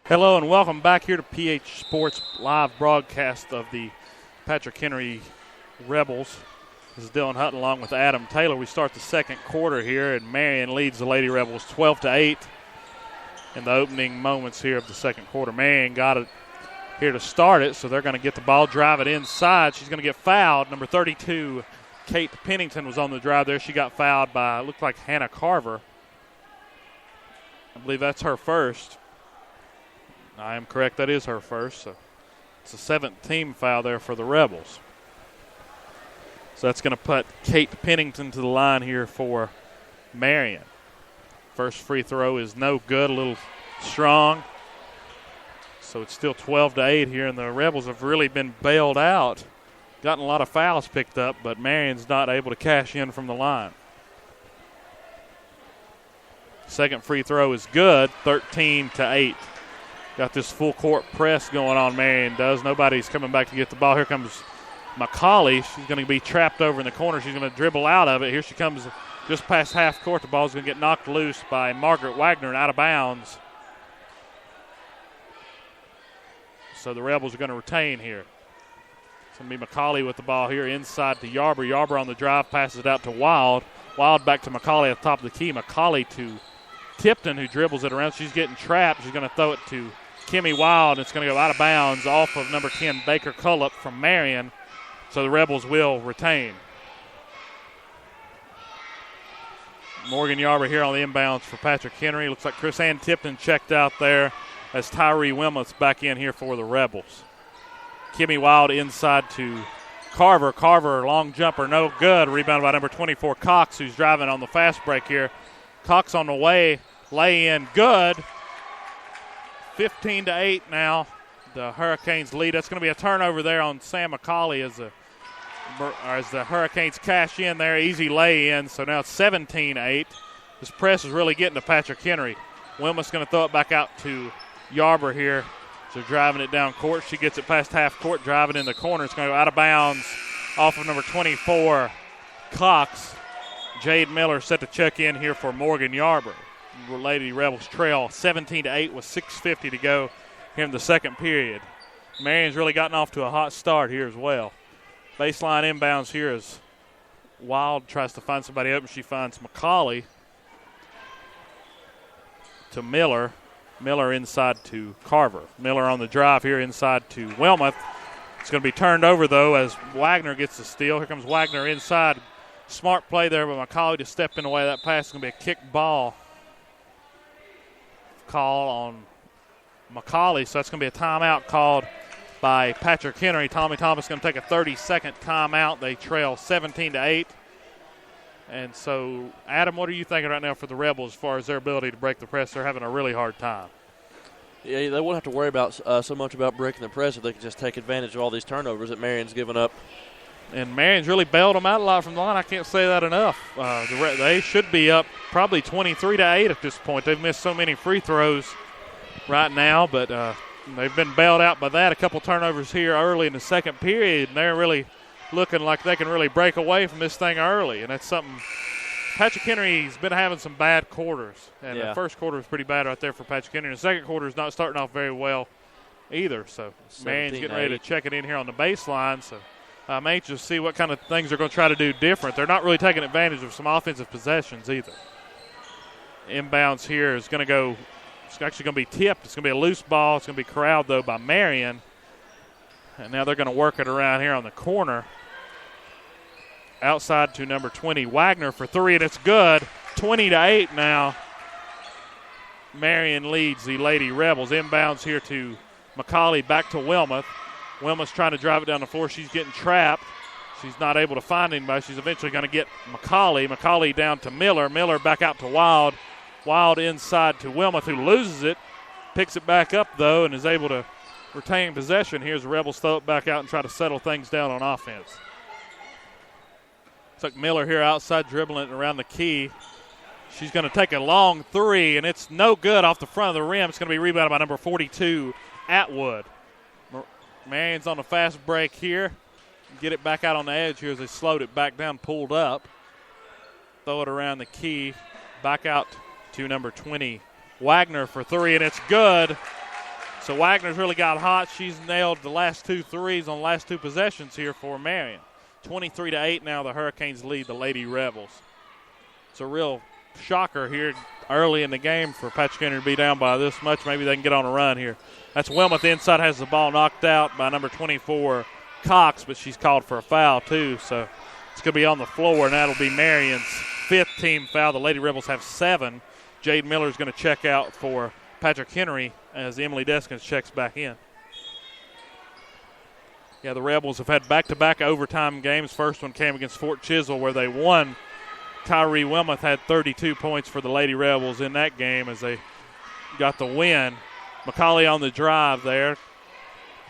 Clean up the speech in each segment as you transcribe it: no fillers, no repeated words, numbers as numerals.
Hello and welcome back here to PH Sports live broadcast of the Patrick Henry Rebels. This is Dylan Hutton along with Adam Taylor. We start the second quarter here, and Marion leads the Lady Rebels 12-8 in the opening moments here of the second quarter. Marion got it here to start it, so they're going to get the ball, drive it inside. She's going to get fouled. Number 32, Kate Pennington, was on the drive there. She got fouled by, looked like Hannah Carver. I believe that's her first. I am correct, that is her first. So it's a seventh team foul there for the Rebels. So that's going to put Kate Pennington to the line here for Marion. First free throw is no good, a little strong. So it's still 12-8 here, and the Rebels have really been bailed out. Gotten a lot of fouls picked up, but Marion's not able to cash in from the line. Second free throw is good, 13-8. Got this full court press going on, Marion does. Nobody's coming back to get the ball. Here comes McCauley. She's going to be trapped over in the corner. She's going to dribble out of it. Here she comes just past half court. The ball's going to get knocked loose by Margaret Wagner and out of bounds. So the Rebels are going to retain here. It's going to be McCauley with the ball here inside to Yarber. Yarber on the drive, passes it out to Wild. Wild back to McCauley at the top of the key. McCauley to Tipton, who dribbles it around. She's getting trapped. She's going to throw it to Kimmy Wild. It's going to go out of bounds off of number 10, Baker Cullup from Marion. So the Rebels will retain. Morgan Yarber here on the inbounds for Patrick Henry. Looks like Chris Ann Tipton checked out there as Tyree Wilmoth's back in here for the Rebels. Kimmy Wild inside to Carver. Carver, long jumper, no good. Rebounded by number 24, Cox, who's driving on the fast break here. Cox on the way, lay in, good. 15-8 now. The Hurricanes lead. That's going to be a turnover there on Sam McCauley as the Hurricanes cash in there. Easy lay in. So now it's 17-8. This press is really getting to Patrick Henry. Wilmoth's going to throw it back out to Yarber here. So driving it down court. She gets it past half court, driving in the corner. It's going to go out of bounds off of number 24, Cox. Jade Miller set to check in here for Morgan Yarber. Lady Rebels trail 17-8 with 6:50 to go here in the second period. Marion's really gotten off to a hot start here as well. Baseline inbounds here as Wild tries to find somebody open. She finds McCauley to Miller. Miller inside to Carver. Miller on the drive here inside to Wilmoth. It's going to be turned over, though, as Wagner gets the steal. Here comes Wagner inside. Smart play there by McCauley to step in the way of that pass. It's going to be a kick ball call on McCauley. So that's going to be a timeout called by Patrick Henry. Tommy Thomas going to take a 30-second timeout. They trail 17-8. And so, Adam, what are you thinking right now for the Rebels as far as their ability to break the press? They're having a really hard time. Yeah, they won't have to worry about so much about breaking the press if they can just take advantage of all these turnovers that Marion's given up. And Marion's really bailed them out a lot from the line. I can't say that enough. They should be up probably 23-8 at this point. They've missed so many free throws right now, but they've been bailed out by that. A couple turnovers here early in the second period, and they're really looking like they can really break away from this thing early. And that's something Patrick Henry's been having some bad quarters. And the first quarter was pretty bad right there for Patrick Henry. The second quarter is not starting off very well either. So Marion's getting ready to check it in here on the baseline. So I'm anxious to see what kind of things they're going to try to do different. They're not really taking advantage of some offensive possessions either. Inbounds here is going to go – it's actually going to be tipped. It's going to be a loose ball. It's going to be corralled, though, by Marion. And now they're going to work it around here on the corner. Outside to number 20, Wagner for three, and it's good. 20-8 now. Marion leads the Lady Rebels. Inbounds here to McCauley, back to Wilmoth. Wilmoth's trying to drive it down the floor. She's getting trapped. She's not able to find anybody. She's eventually going to get McCauley. McCauley down to Miller. Miller back out to Wild. Wild inside to Wilmoth, who loses it. Picks it back up, though, and is able to retain possession. Here's the Rebels throw it back out and try to settle things down on offense. It's like Miller here outside dribbling it around the key. She's going to take a long three, and it's no good off the front of the rim. It's going to be rebounded by number 42, Atwood. Marion's on a fast break here. Get it back out on the edge here as they slowed it back down, pulled up. Throw it around the key. Back out to number 20, Wagner for three, and it's good. So Wagner's really got hot. She's nailed the last 2 threes on the last 2 possessions here for Marion. 23-8 now the Hurricanes lead the Lady Rebels. It's a real shocker here early in the game for Patrick Henry to be down by this much. Maybe they can get on a run here. That's Wilmoth inside, has the ball knocked out by number 24, Cox, but she's called for a foul too. So it's going to be on the floor, and that'll be Marion's 5th team foul. The Lady Rebels have 7. Jade Miller is going to check out for Patrick Henry as Emily Deskins checks back in. Yeah, the Rebels have had back-to-back overtime games. First one came against Fort Chisholm where they won. Tyree Wilmoth had 32 points for the Lady Rebels in that game as they got the win. McCauley on the drive there.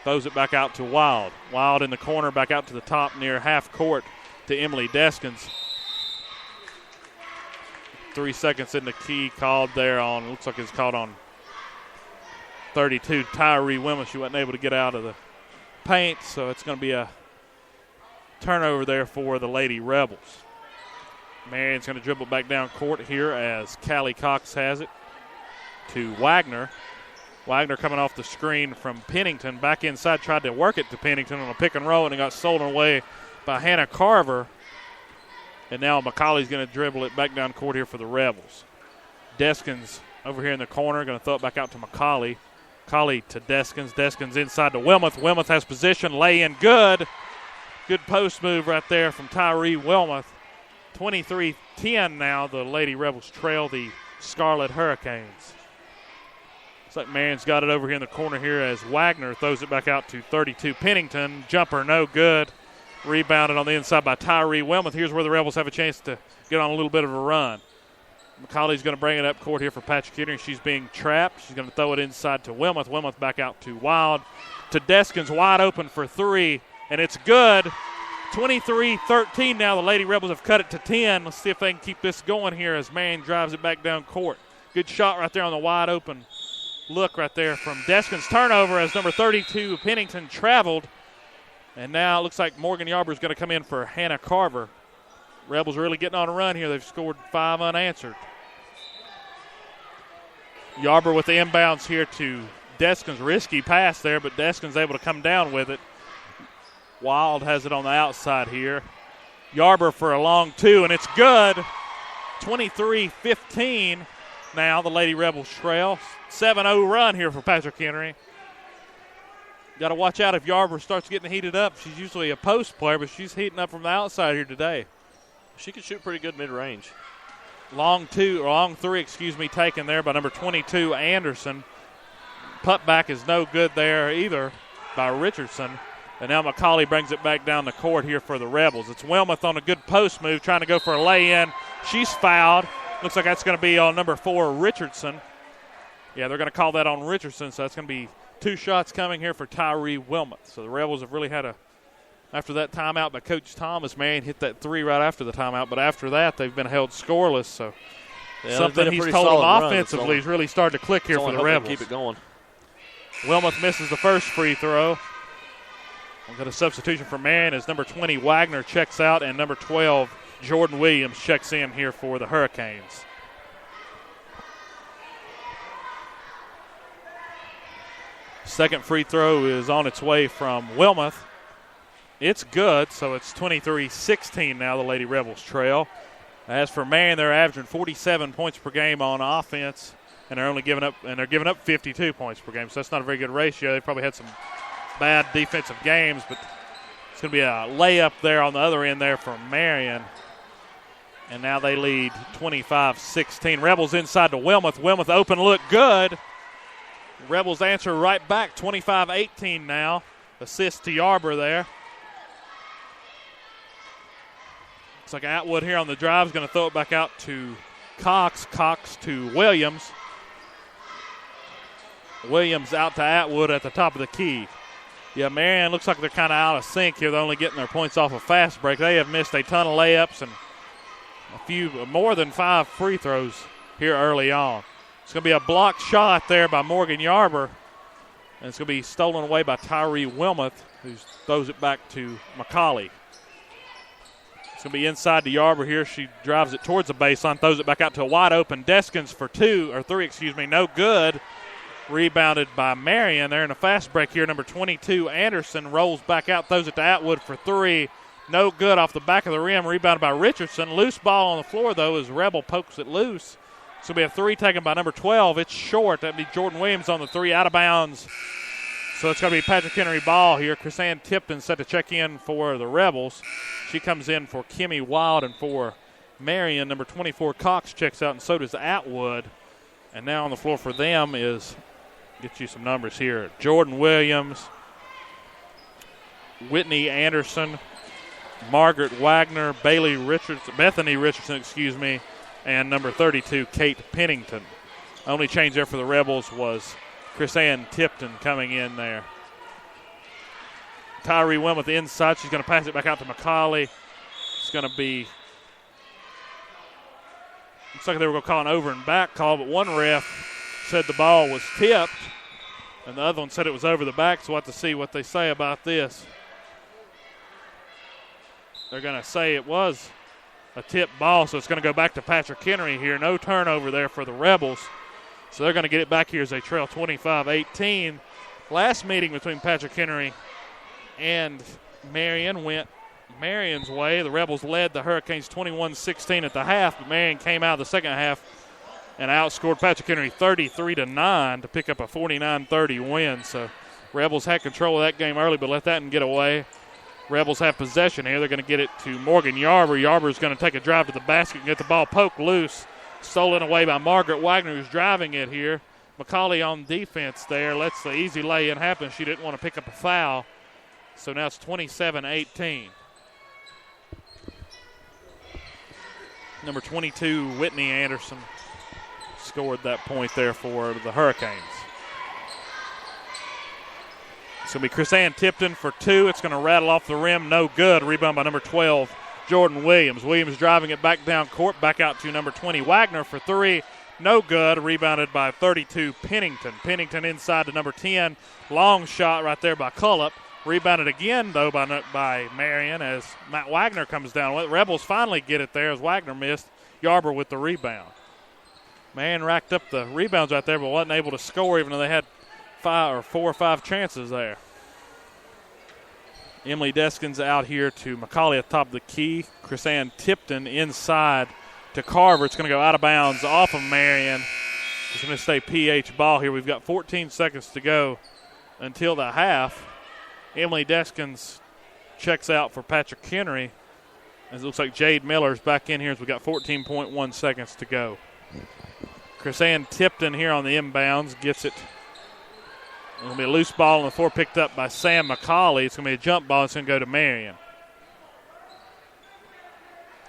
Throws it back out to Wild. Wild in the corner, back out to the top near half court to Emily Deskins. 3 seconds in the key called there on, looks like it's called on 32. Tyree Wilmoth, she wasn't able to get out of the paint, so it's going to be a turnover there for the Lady Rebels. Marion's going to dribble back down court here as Callie Cox has it to Wagner. Wagner coming off the screen from Pennington. Back inside, tried to work it to Pennington on a pick and roll, and it got stolen away by Hannah Carver. And now McCauley's going to dribble it back down court here for the Rebels. Deskins over here in the corner, going to throw it back out to McCauley. McCauley to Deskins. Deskins inside to Wilmoth. Wilmoth has position, lay in good. Good post move right there from Tyree Wilmoth. 23-10 now. The Lady Rebels trail the Scarlet Hurricanes. Looks like Marion's got it over here in the corner here as Wagner throws it back out to 32. Pennington, jumper no good. Rebounded on the inside by Tyree Wilmoth. Here's where the Rebels have a chance to get on a little bit of a run. McCauley's going to bring it up court here for Patrick Henry. She's being trapped. She's going to throw it inside to Wilmoth. Wilmoth back out to Wild. To Deskins, wide open for 3, and it's good. 23-13 now. The Lady Rebels have cut it to 10. Let's see if they can keep this going here as Marion drives it back down court. Good shot right there on the wide open look right there from Deskins. Turnover as number 32, Pennington, traveled. And now it looks like Morgan Yarber is going to come in for Hannah Carver. Rebels are really getting on a run here. They've scored 5 unanswered. Yarber with the inbounds here to Deskins. Risky pass there, but Deskins able to come down with it. Wild has it on the outside here. Yarber for a long 2, and it's good. 23-15 now. The Lady Rebels trail. 7-0 run here for Patrick Henry. Got to watch out if Yarber starts getting heated up. She's usually a post player, but she's heating up from the outside here today. She can shoot pretty good mid-range. Long 3, taken there by number 22, Anderson. Putback is no good there either by Richardson. And now McCauley brings it back down the court here for the Rebels. It's Wilmoth on a good post move, trying to go for a lay-in. She's fouled. Looks like that's going to be on number 4, Richardson. Yeah, they're going to call that on Richardson, so that's going to be 2 shots coming here for Tyree Wilmoth. So the Rebels have really had after that timeout by Coach Thomas, Marion hit that 3 right after the timeout, but after that they've been held scoreless. So something he's told them offensively is really starting to click here for the Rebels. Keep it going. Wilmoth misses the first free throw. We've got a substitution for Marion as number 20, Wagner, checks out, and number 12, Jordan Williams, checks in here for the Hurricanes. Second free throw is on its way from Wilmoth. It's good, so it's 23-16 now. The Lady Rebels trail. As for Marion, they're averaging 47 points per game on offense, and they're giving up 52 points per game. So that's not a very good ratio. They probably had some bad defensive games, but it's going to be a layup there on the other end there for Marion. And now they lead 25-16. Rebels inside to Wilmoth. Wilmoth open look good. Rebels answer right back, 25-18 now. Assist to Yarber there. Looks like Atwood here on the drive is going to throw it back out to Cox. Cox to Williams. Williams out to Atwood at the top of the key. Yeah, Marion looks like they're kind of out of sync here. They're only getting their points off a fast break. They have missed a ton of layups and more than 5 free throws here early on. It's going to be a blocked shot there by Morgan Yarber, and it's going to be stolen away by Tyree Wilmoth, who throws it back to McCauley. It's going to be inside to Yarber here. She drives it towards the baseline, throws it back out to a wide open Deskins for 3, no good. Rebounded by Marion. They're in a fast break here. Number 22, Anderson, rolls back out, throws it to Atwood for three. No good off the back of the rim. Rebounded by Richardson. Loose ball on the floor, though, as Rebel pokes it loose. So we have three taken by number 12. It's short. That'd be Jordan Williams on the three, out of bounds. So it's going to be Patrick Henry ball here. Chrisann Tipton set to check in for the Rebels. She comes in for Kimmy Wild, and for Marion, number 24, Cox checks out, and so does Atwood. And now on the floor for them is, get you some numbers here, Jordan Williams, Whitney Anderson, Margaret Wagner, Bethany Richardson, and number 32, Kate Pennington. Only change there for the Rebels was Chrisann Tipton coming in there. Tyree Wilmoth inside. She's going to pass it back out to McCauley. It's going to be, looks like they were going to call an over and back call, but one ref said the ball was tipped, and the other one said it was over the back, so we'll have to see what they say about this. They're going to say it was a tipped ball, so it's going to go back to Patrick Henry here. No turnover there for the Rebels. So they're going to get it back here as they trail 25-18. Last meeting between Patrick Henry and Marion went Marion's way. The Rebels led the Hurricanes 21-16 at the half, but Marion came out of the second half and outscored Patrick Henry 33-9 to pick up a 49-30 win. So Rebels had control of that game early, but let that one get away. Rebels have possession here. They're going to get it to Morgan Yarber. Yarber's going to take a drive to the basket and get the ball poked loose. Stolen away by Margaret Wagner, who's driving it here. McCauley on defense there. Lets the easy lay-in happen. She didn't want to pick up a foul. So now it's 27-18. Number 22, Whitney Anderson, scored that point there for the Hurricanes. It's going to be Chrisann Tipton for two. It's going to rattle off the rim. No good. Rebound by number 12, Jordan Williams. Williams driving it back down court. Back out to number 20, Wagner for three. No good. Rebounded by 32, Pennington. Pennington inside to number 10. Long shot right there by Cullup. Rebounded again, though, by Marion as Matt Wagner comes down. Rebels finally get it there as Wagner missed. Yarber with the rebound. Marion racked up the rebounds right there, but wasn't able to score even though they had 4 or 5 chances there. Emily Deskins out here to McCauley at the top of the key. Chrisann Tipton inside to Carver. It's going to go out of bounds off of Marion. It's going to stay PH ball here. We've got 14 seconds to go until the half. Emily Deskins checks out for Patrick Henry. As it looks like Jade Miller's back in here as we got 14.1 seconds to go. Chrisann Tipton here on the inbounds gets it. It's going to be a loose ball on the floor picked up by Sam McCauley. It's going to be a jump ball. It's going to go to Marion.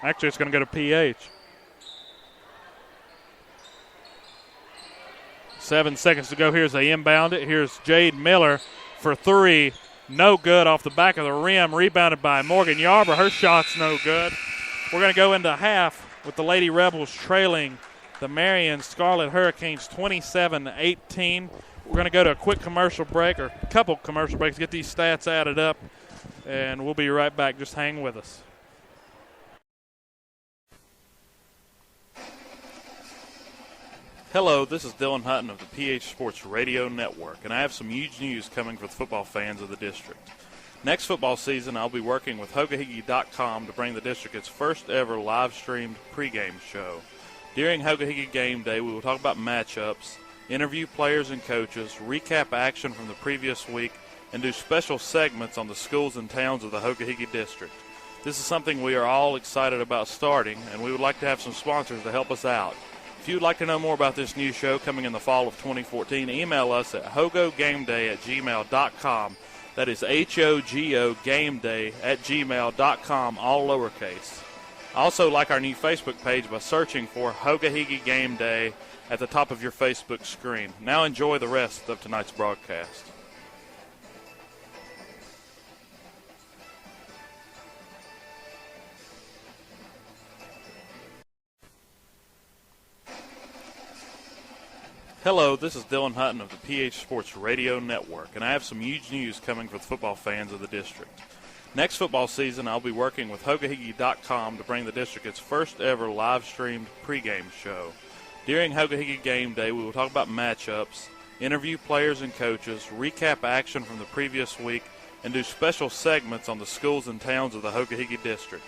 Actually, it's going to go to PH. 7 seconds to go here as they inbound it. Here's Jade Miller for three. No good off the back of the rim. Rebounded by Morgan Yarber. Her shot's no good. We're going to go into half with the Lady Rebels trailing the Marion Scarlet Hurricanes 27-18. We're going to go to a quick commercial break, or a couple commercial breaks, get these stats added up, and we'll be right back. Just hang with us. Hello, this is Dylan Hutton of the PH Sports Radio Network, and I have some huge news coming for the football fans of the district. Next football season, I'll be working with Hogahigi.com to bring the district its first ever live-streamed pregame show. During Hogahigi Game Day, we will talk about matchups, interview players and coaches, recap action from the previous week, and do special segments on the schools and towns of the Hogahigi district. This is something we are all excited about starting, and we would like to have some sponsors to help us out. If you would like to know more about this new show coming in the fall of 2014, email us at hogogameday@gmail.com. That is HOGO-gameday@gmail.com, all lowercase. Also, like our new Facebook page by searching for Hogahigi Game Day at the top of your Facebook screen. Now enjoy the rest of tonight's broadcast. Hello, this is Dylan Hutton of the PH Sports Radio Network, and I have some huge news coming for the football fans of the district. Next football season, I'll be working with Hogahigi.com to bring the district its first ever live-streamed pregame show. During Hogahigi Game Day, we will talk about matchups, interview players and coaches, recap action from the previous week, and do special segments on the schools and towns of the Hoka-Hickey District.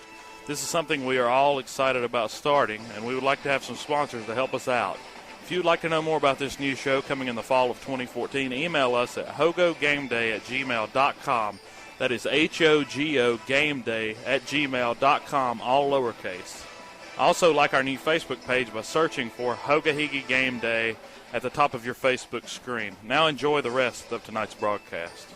This is something we are all excited about starting, and we would like to have some sponsors to help us out. If you would like to know more about this new show coming in the fall of 2014, email us at hogogameday@gmail.com. That is HOGO gameday@gmail.com, all lowercase. Also, like our new Facebook page by searching for Hoka-Hickey Game Day at the top of your Facebook screen. Now enjoy the rest of tonight's broadcast.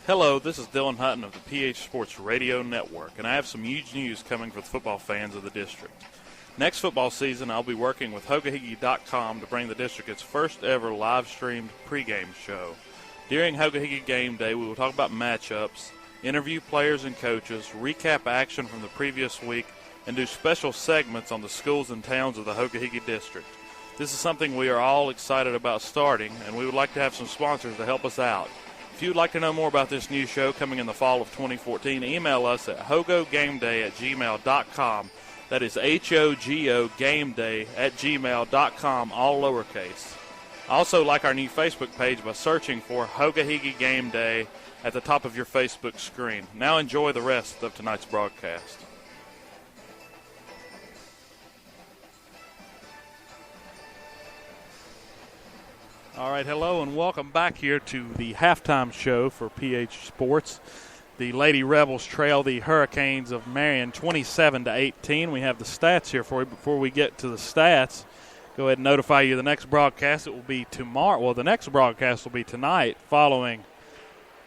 Hello, this is Dylan Hutton of the PH Sports Radio Network, and I have some huge news coming for the football fans of the district. Next football season, I'll be working with Hoka-Hickey.com to bring the district its first ever live-streamed pregame show. During Hoka-Hickey Game Day, we will talk about matchups, interview players and coaches, recap action from the previous week, and do special segments on the schools and towns of the Hoka-Hickey District. This is something we are all excited about starting, and we would like to have some sponsors to help us out. If you would like to know more about this new show coming in the fall of 2014, email us at hogogameday@gmail.com. That is HOGO gameday@gmail.com, all lowercase. Also, like our new Facebook page by searching for Hoka-Hickey Game Day at the top of your Facebook screen. Now enjoy the rest of tonight's broadcast. All right, hello and welcome back here to the halftime show for PH Sports. The Lady Rebels trail the Hurricanes of Marion 27-18. We have the stats here for you. Before we get to the stats, go ahead and notify you the next broadcast. It will be tomorrow. Well, the next broadcast will be tonight following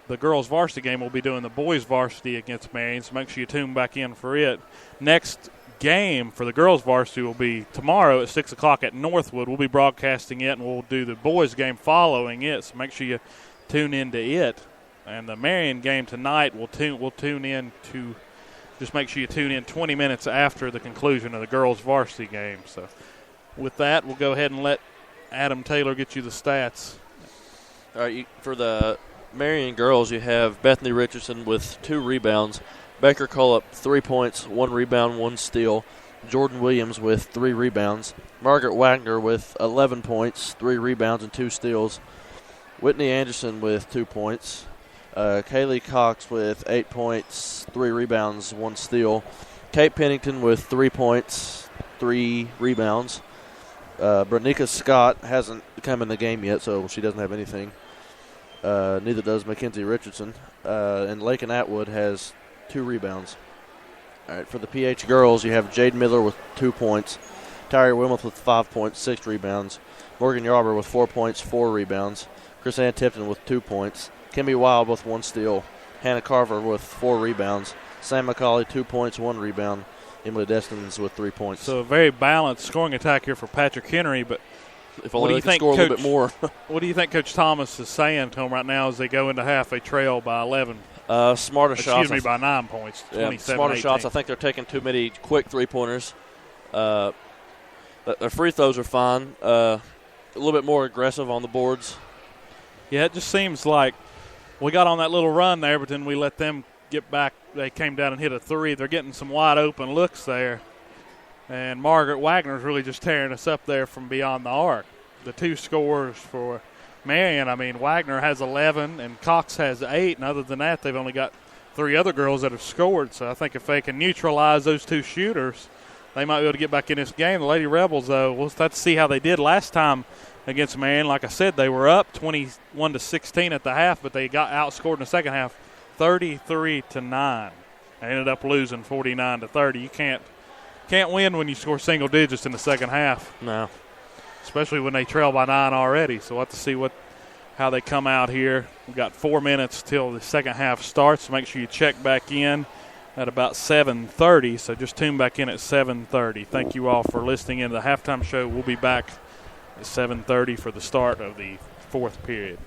the girls' varsity game. We'll be doing the boys' varsity against Marion, so make sure you tune back in for it. Next game for the girls' varsity will be tomorrow at 6 o'clock at Northwood. We'll be broadcasting it, and we'll do the boys' game following it, so make sure you tune into it. And the Marion game tonight, we'll tune in to just make sure you tune in 20 minutes after the conclusion of the girls' varsity game. So with that, we'll go ahead and let Adam Taylor get you the stats. All right, for the Marion girls, you have Bethany Richardson with 2 rebounds, Baker Cullop 3 points, 1 rebound, 1 steal, Jordan Williams with 3 rebounds, Margaret Wagner with 11 points, 3 rebounds, and 2 steals, Whitney Anderson with 2 points, Kaylee Cox with 8 points, 3 rebounds, 1 steal, Kate Pennington with 3 points, 3 rebounds. Bernica Scott hasn't come in the game yet, so she doesn't have anything. Neither does Mackenzie Richardson. And Lakin Atwood has 2 rebounds. All right, for the PH girls, you have Jade Miller with 2 points, Tyra Wilmoth with 5 points, 6 rebounds, Morgan Yarber with 4 points, 4 rebounds, Chris Ann Tipton with 2 points, Kimby Wild with 1 steal, Hannah Carver with 4 rebounds, Sam McCauley 2 points, 1 rebound, Emily Destins with 3 points. So a very balanced scoring attack here for Patrick Henry, but if only they could score a little bit more. What do you think Coach Thomas is saying to them right now as they go into half? They trail by 11. Smarter shots. Excuse me, by 9 points. Yeah, smarter shots. I think they're taking too many quick 3-pointers. Their free throws are fine. A little bit more aggressive on the boards. Yeah, it just seems like we got on that little run there, but then we let them get back. They came down and hit a 3. They're getting some wide open looks there. And Margaret Wagner's really just tearing us up there from beyond the arc. The 2 scores for Marion, I mean, Wagner has 11 and Cox has 8, and other than that, they've only got 3 other girls that have scored. So I think if they can neutralize those 2 shooters, they might be able to get back in this game. The Lady Rebels, though, we'll have to see how they did last time against Marion. Like I said, they were up 21-16 at the half, but they got outscored in the second half 33-9. They ended up losing 49-30. You can't win when you score single digits in the second half. No. Especially when they trail by 9 already. So we'll have to see how they come out here. We've got 4 minutes till the second half starts. So make sure you check back in at about 7:30. So just tune back in at 7:30. Thank you all for listening in to the halftime show. We'll be back at 7:30 for the start of the 4th period.